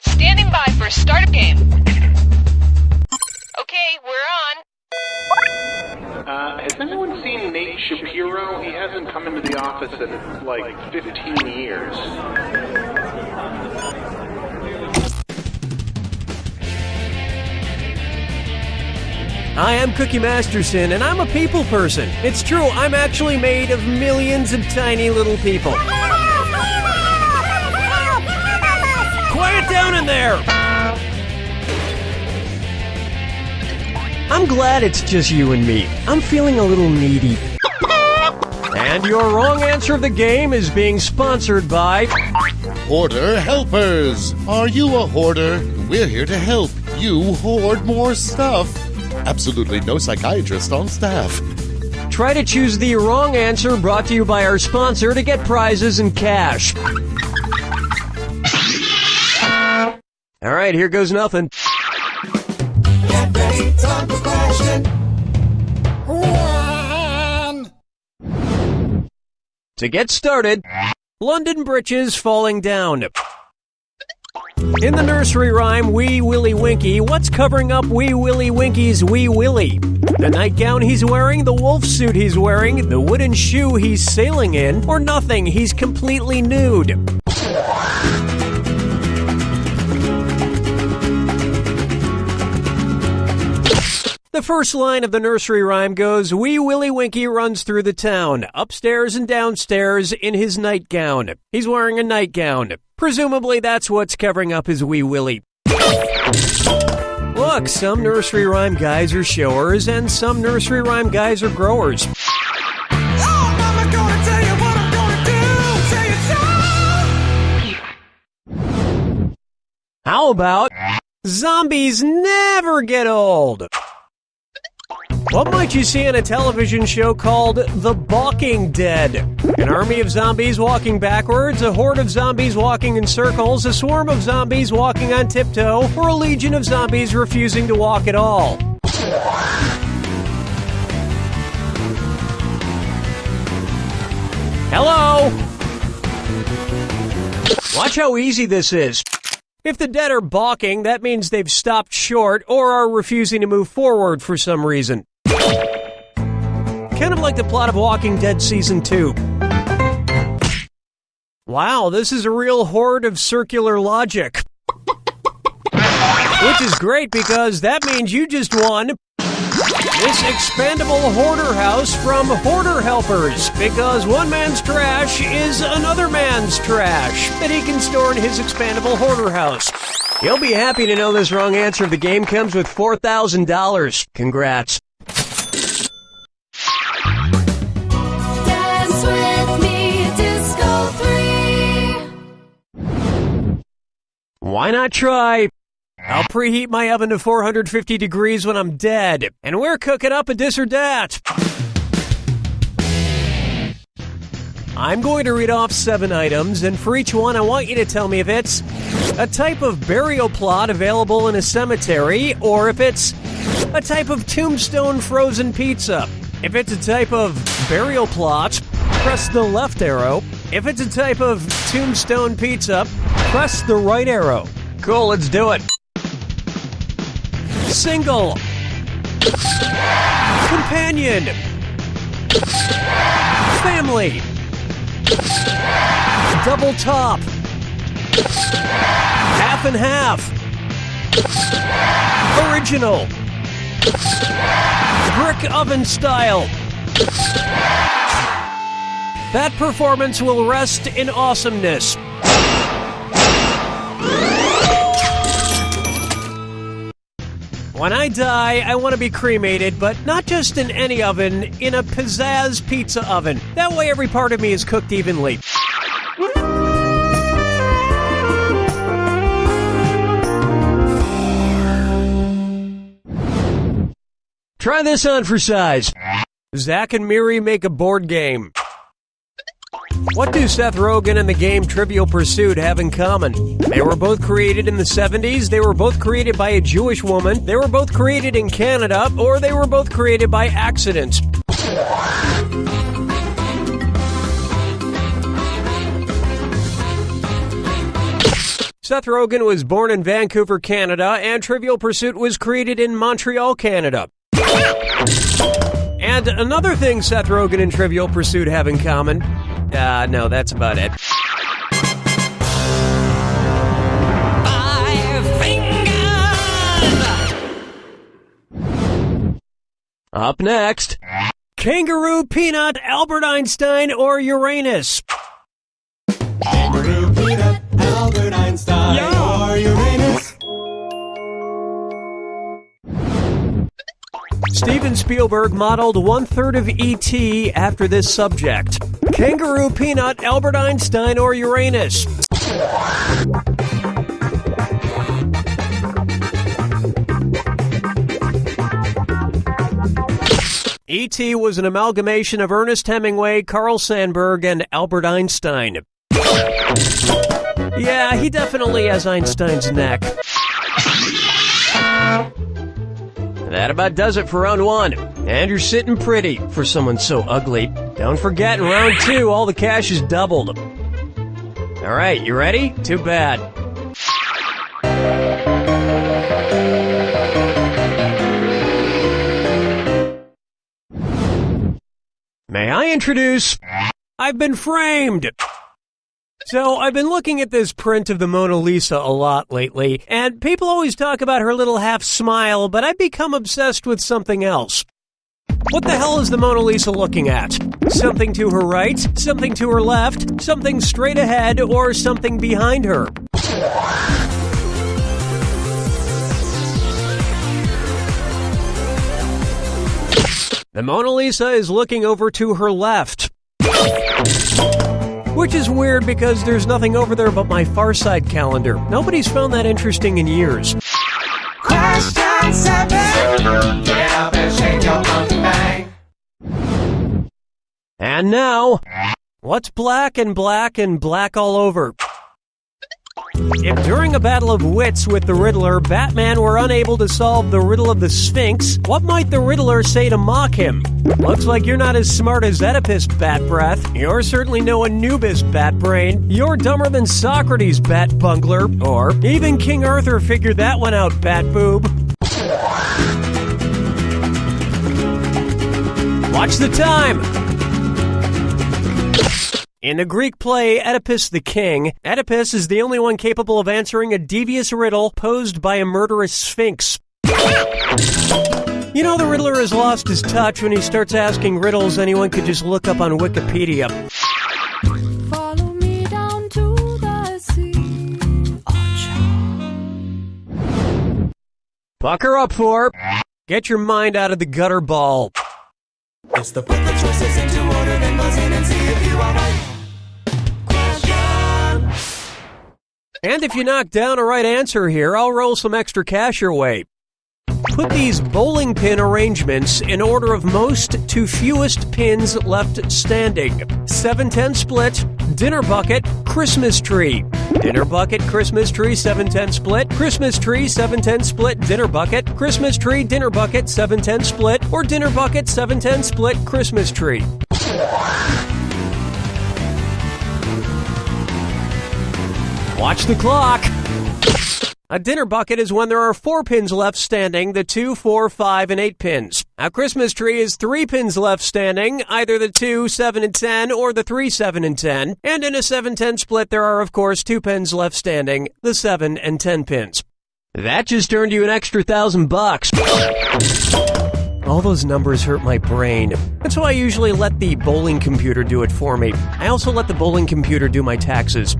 Standing by for startup game. Okay, we're on. Has anyone seen Nate Shapiro? He hasn't come into the office in like 15 years. Hi, I'm Cookie Masterson, and I'm a people person. It's true, I'm actually made of millions of tiny little people. Quiet down in there! I'm glad it's just you and me. I'm feeling a little needy. And your wrong answer of the game is being sponsored by... Hoarder Helpers! Are you a hoarder? We're here to help you hoard more stuff. Absolutely no psychiatrist on staff. Try to choose the wrong answer, brought to you by our sponsor, to get prizes and cash. All right, here goes nothing. Get ready, time for question 1. To get started, London bridges falling down. In the nursery rhyme, Wee Willie Winky, what's covering up Wee Willie Winky's Wee Willie? The nightgown he's wearing, the wolf suit he's wearing, the wooden shoe he's sailing in, or nothing, he's completely nude. The first line of the nursery rhyme goes, Wee Willie Winky runs through the town, upstairs and downstairs in his nightgown. He's wearing a nightgown. Presumably that's what's covering up his Wee Willie. Look, some nursery rhyme guys are showers and some nursery rhyme guys are growers. Oh, Mama gonna tell you what I'm gonna do. Say it so. How about zombies never get old? What might you see in a television show called The Balking Dead? An army of zombies walking backwards, a horde of zombies walking in circles, a swarm of zombies walking on tiptoe, or a legion of zombies refusing to walk at all? Hello? Watch how easy this is. If the dead are balking, that means they've stopped short or are refusing to move forward for some reason. Kind of like the plot of Walking Dead Season 2. Wow, this is a real horde of circular logic. Which is great because that means you just won this expandable hoarder house from Hoarder Helpers, because one man's trash is another man's trash that he can store in his expandable hoarder house. You'll be happy to know this wrong answer of the game comes with $4,000. Congrats. Dance with me, Disco 3. Why not try? I'll preheat my oven to 450 degrees when I'm dead, and we're cooking up a DisOrDat. I'm going to read off 7 items, and for each one I want you to tell me if it's a type of burial plot available in a cemetery, or if it's a type of tombstone frozen pizza. If it's a type of burial plot, press the left arrow. If it's a type of tombstone pizza, press the right arrow. Cool, let's do it. Single. Companion. Family. Double top. Half and half. Original. Brick oven style. That performance will rest in awesomeness. When I die, I want to be cremated, but not just in any oven, in a pizzazz pizza oven. That way every part of me is cooked evenly. Try this on for size. Zach and Miri make a board game. What do Seth Rogen and the game Trivial Pursuit have in common? They were both created in the 70s, they were both created by a Jewish woman, they were both created in Canada, or they were both created by accident. Seth Rogen was born in Vancouver, Canada, and Trivial Pursuit was created in Montreal, Canada. And another thing Seth Rogen and Trivial Pursuit have in common... no, that's about it. 5 fingers! Up next, Kangaroo, Peanut, Albert Einstein, or Uranus? Kangaroo, Peanut, Albert Einstein, or Uranus. Steven Spielberg modeled 1/3 of E.T. after this subject. Kangaroo, Peanut, Albert Einstein, or Uranus? E.T. was an amalgamation of Ernest Hemingway, Carl Sandburg, and Albert Einstein. Yeah, he definitely has Einstein's neck. That about does it for round 1. And you're sitting pretty for someone so ugly. Don't forget, in round 2, all the cash is doubled. Alright, you ready? Too bad. May I introduce... I've been framed! So, I've been looking at this print of the Mona Lisa a lot lately, and people always talk about her little half smile, but I've become obsessed with something else. What the hell is the Mona Lisa looking at? Something to her right, something to her left, something straight ahead, or something behind her? The Mona Lisa is looking over to her left. Which is weird because there's nothing over there but my Far Side calendar. Nobody's found that interesting in years. Question 7. Get up and shake your funky bang. And now, what's black and black and black all over? If during a battle of wits with the Riddler, Batman were unable to solve the riddle of the Sphinx, what might the Riddler say to mock him? Looks like you're not as smart as Oedipus, Bat Breath. You're certainly no Anubis, Bat Brain. You're dumber than Socrates, Bat Bungler. Or even King Arthur figured that one out, Bat Boob. Watch the time! In the Greek play Oedipus the King, Oedipus is the only one capable of answering a devious riddle posed by a murderous sphinx. You know, the Riddler has lost his touch when he starts asking riddles anyone could just look up on Wikipedia. Follow me down to the sea. Bucker up for. Get your mind out of the gutter ball. It's the put the choices into order, then buzz in and see if you are right. Question. And if you knock down a right answer here, I'll roll some extra cash your way. Put these bowling pin arrangements in order of most to fewest pins left standing. 7-10 split, dinner bucket, Christmas tree. Dinner bucket, Christmas tree, 7-10 split, Christmas tree, 7-10 split, dinner bucket, Christmas tree, dinner bucket, 7-10 split, or dinner bucket, 7-10 split, Christmas tree. Watch the clock. A dinner bucket is when there are 4 pins left standing, the 2, 4, 5, and 8 pins. A Christmas tree is 3 pins left standing, either the 2, 7, and 10, or the 3, 7, and 10. And in a 7-10 split, there are, of course, 2 pins left standing, the 7 and 10 pins. That just earned you an extra $1,000. All those numbers hurt my brain. That's why I usually let the bowling computer do it for me. I also let the bowling computer do my taxes.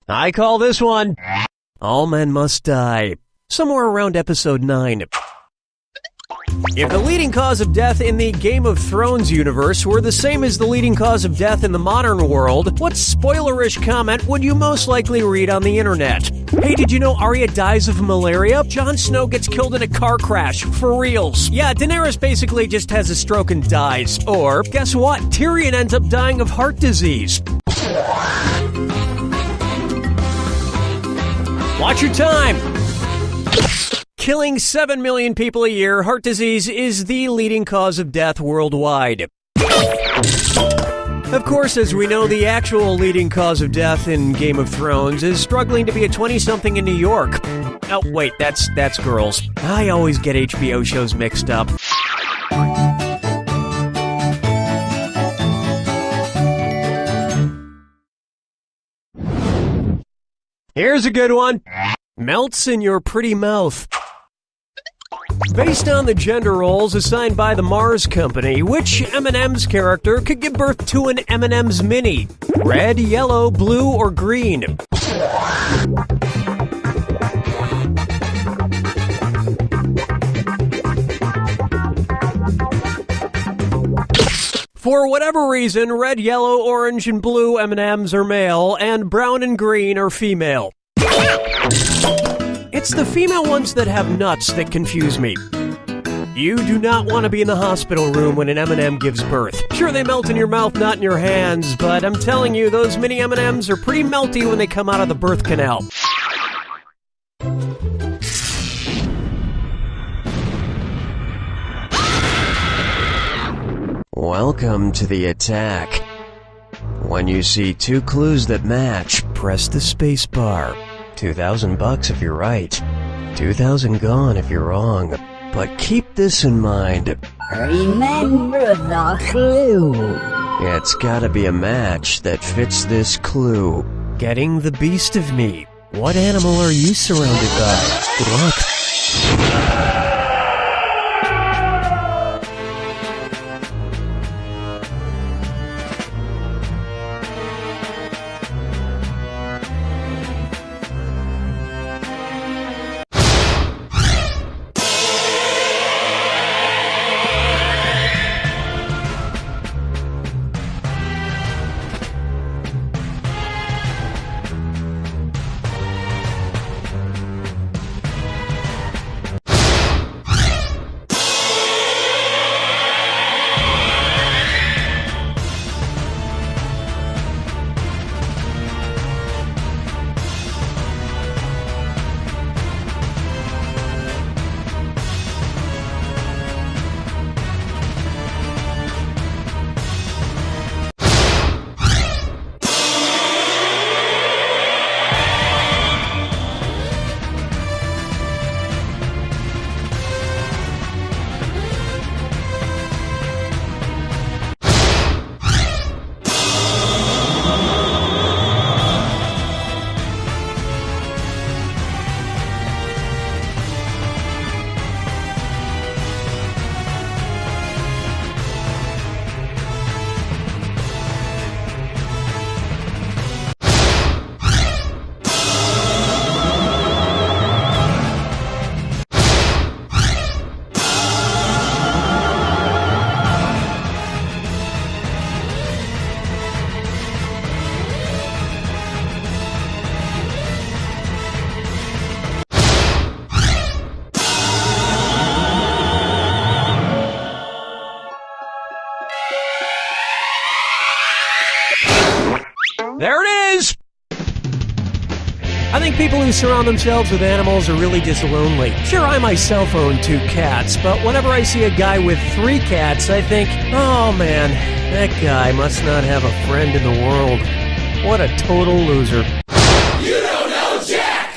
I call this one All Men Must Die, somewhere around episode 9. If the leading cause of death in the Game of Thrones universe were the same as the leading cause of death in the modern world, what spoilerish comment would you most likely read on the internet? Hey, did you know Arya dies of malaria? Jon Snow gets killed in a car crash. For reals. Yeah, Daenerys basically just has a stroke and dies. Or, guess what? Tyrion ends up dying of heart disease. Watch your time! Killing 7 million people a year, heart disease is the leading cause of death worldwide. Of course, as we know, the actual leading cause of death in Game of Thrones is struggling to be a 20-something in New York. Oh, wait, that's girls. I always get HBO shows mixed up. Here's a good one. Melts in your pretty mouth. Based on the gender roles assigned by the Mars Company, which M&M's character could give birth to an M&M's Mini? Red, yellow, blue, or green? For whatever reason, red, yellow, orange, and blue M&Ms are male, and brown and green are female. It's the female ones that have nuts that confuse me. You do not want to be in the hospital room when an M&M gives birth. Sure, they melt in your mouth, not in your hands, but I'm telling you, those mini M&Ms are pretty melty when they come out of the birth canal. Welcome to the attack. When you see two clues that match, press the space bar. $2,000 if you're right. 2,000 gone if you're wrong. But keep this in mind. Remember the clue. It's gotta be a match that fits this clue. Getting the beast of me. What animal are you surrounded by? Good luck. There it is! I think people who surround themselves with animals are really just lonely. Sure, I myself own 2 cats, but whenever I see a guy with 3 cats, I think, oh man, that guy must not have a friend in the world. What a total loser. You don't know Jack!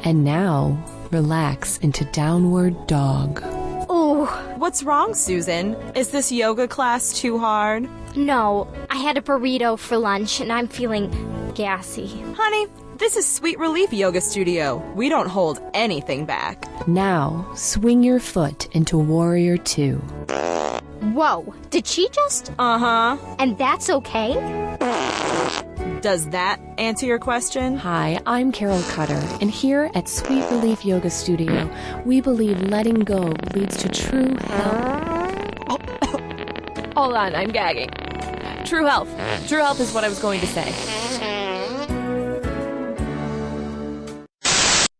And now, relax into downward dog. Ooh, What's wrong, Susan? Is this yoga class too hard? no. I had a burrito for lunch and I'm feeling gassy. Honey, This is Sweet Relief Yoga Studio. We don't hold anything back. Now, swing your foot into Warrior 2. Whoa, did she just? Uh-huh. And that's okay? Does that answer your question? Hi, I'm Carol Cutter, and here at Sweet Relief Yoga Studio, we believe letting go leads to true health. Hold on, I'm gagging. True health. True health is what I was going to say.